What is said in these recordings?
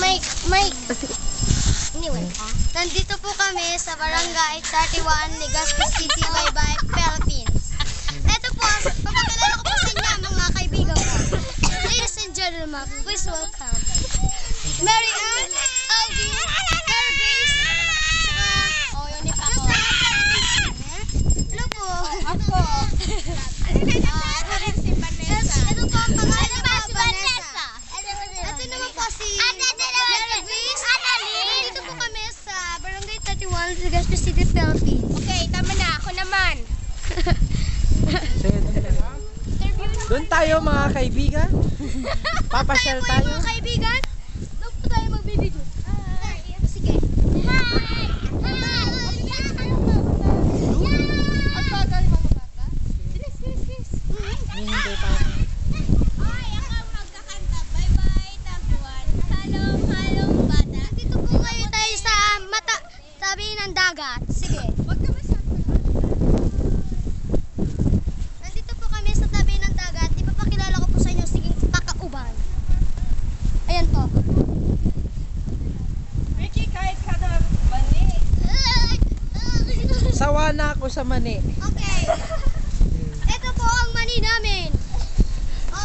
Mike. Anyway, nandito po kami sa Barangay 31, Legazpi City, Baybay, Philippines. Ito po, papakilala ko po sa inyo mga kaibigan ko. Ladies and gentlemen, please welcome Mary Ann, Aldi, Mary Grace, saka, yun ni Paco. Hello po. Ako. Ito rin si Vanessa. Ito po ang pangalan ko, Vanessa. Ito naman po si Mary Grace. Nandito po kami sa Barangay 31, Legazpi City, Philippines. Okay, tama na. Ako naman. Doon tayo mga kaibigan. Papasyal tayo. Mga kaibigan, doon po tayo magbibidyo. Sige. Hindi pa. Ay, ako magkakanta. Bye-bye, tapuan. Halong bata. Dito po kayo tayo sa tabi ng dagat. Sige. Huwag ka masyadong. Nandito po kami sa tabi ng dagat. Ipapakilala ko po sa inyo sige kakauban. Ayan po. Ricky, kahit ka na mani. Sawa na ako sa mani. Okay. Ito po ang mani namin.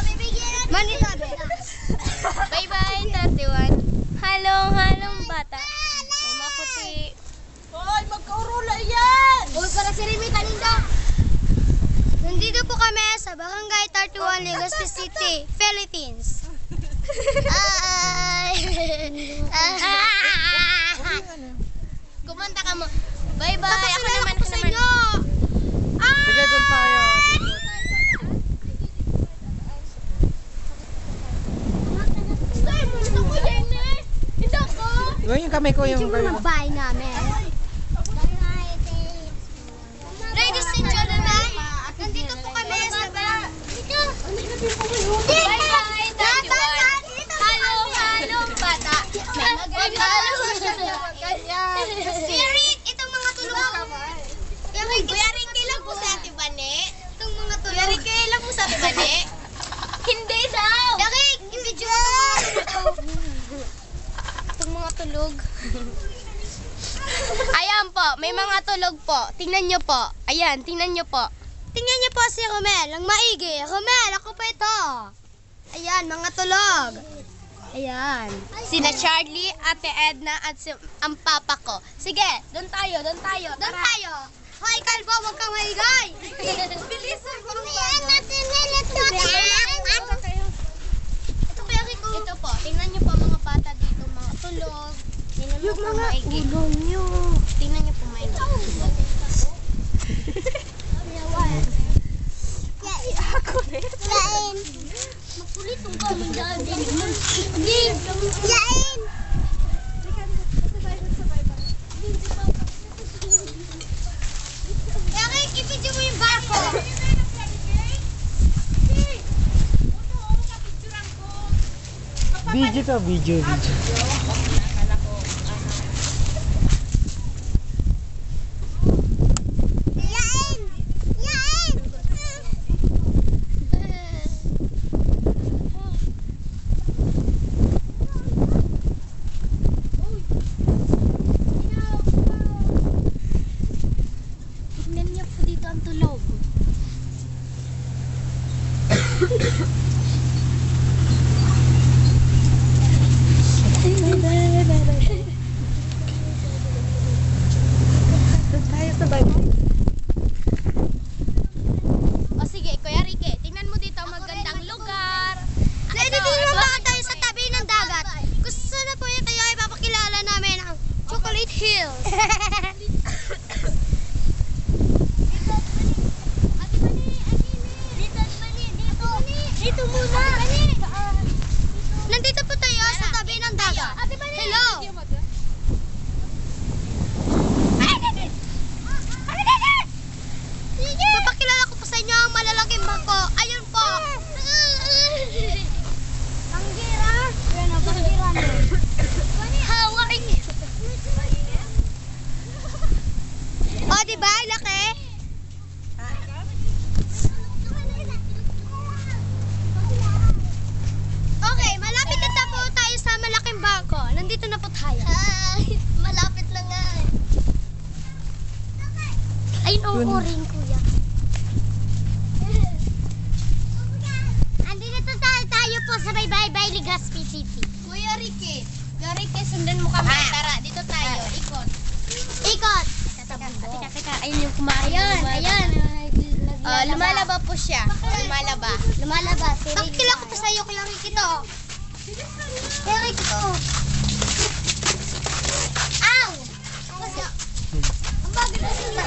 Bibigyan natin. Mani sabi. Bye-bye, tapuan. Halong bata. May maputi. Hoy, magkaurula yan! Uy, para si Remy Taninda. Nandito po kami sa Barangay 31, Legazpi City, Philippines. Kumanta ka mo. Bye-bye. Ako naman. Sa inyo. Sige, doon tayo. Gawin yung kamay ko yung Yung mga bahay namin. Ladies and gentlemen, nandito po kami sa Bye-bye, tapuan. Halong bata. Spirit, itong mga tulog. Kuya Ricky lang po sa Ate Bane. Itong mga tulog. Kuya Ricky lang po sa Ate Bane. Hindi daw. Darik, i-video mo itong mga tulog. Ayan po, may mga tulog po. Tingnan nyo po. Ayan, tingnan nyo po. Tingnan niyo po si Romel, ang maigi. Romel, ako pa ito. Ayan, mga tulog. Ayan. Sina Charlie, Ate Edna, at ang papa ko. Sige, doon tayo. Doon tayo. Hoy, kalbo, huwag kang maigay. Bilisan mo. Ito kaya Rico. Ito po, tingnan nyo po mga bata dito, mga tulog. Tingnan nyo po maigi. nyo. Tingnan nyo po maigi. Yain. Makulit ang kaming daan din. Yain. Eric, i-video mo yung barko. Video. Yain. Yain. Tingnan nyo po dito ang tulog. Doon tayo sa baybay. O sige, Kuya Ricky, tingnan mo dito ang magandang lugar. Nandito naman tayo sa tabi ng dagat. Gusto na po yung tayo ay papakilala namin ang Chocolate Hills. Dito muna. Nandito po tayo sa tabi ng dagat. Hello. Papakilala ko po sa inyo ang malalaking bangko. Ayun po. Panggira. Yan o, panggira. Hawain. oo rin, kuya. Andito tayo po sa Baybay, Legazpi City. Kuya Ricky. Kuya Ricky, sundan mo kami. Tara, dito tayo. Ikot. Ikot. Teka. Ayun yung kumain. Ayan. Lumalaba po siya. Lumalaba. Lumalabas. Pakikila ko pa sa'yo, Kuya Ricky to. Kuya Ricky to. Ow! Ang bagay na sila.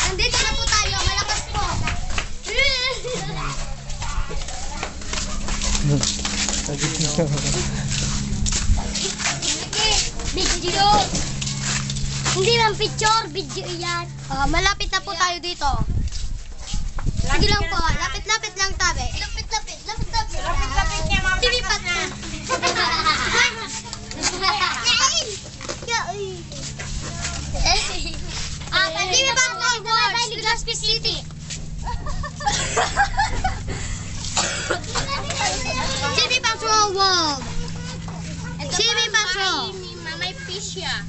Nandito na po tayo. Malakas po. Video. Hindi lang picture, video yan. Malapit na po tayo dito. Sige lang po, lapit-lapit lang tabi. Lapit-lapit niya mga tinipat na. Hindi ba ako sa Legazpi City? CB Patrol World. CB Patrol. May fish siya.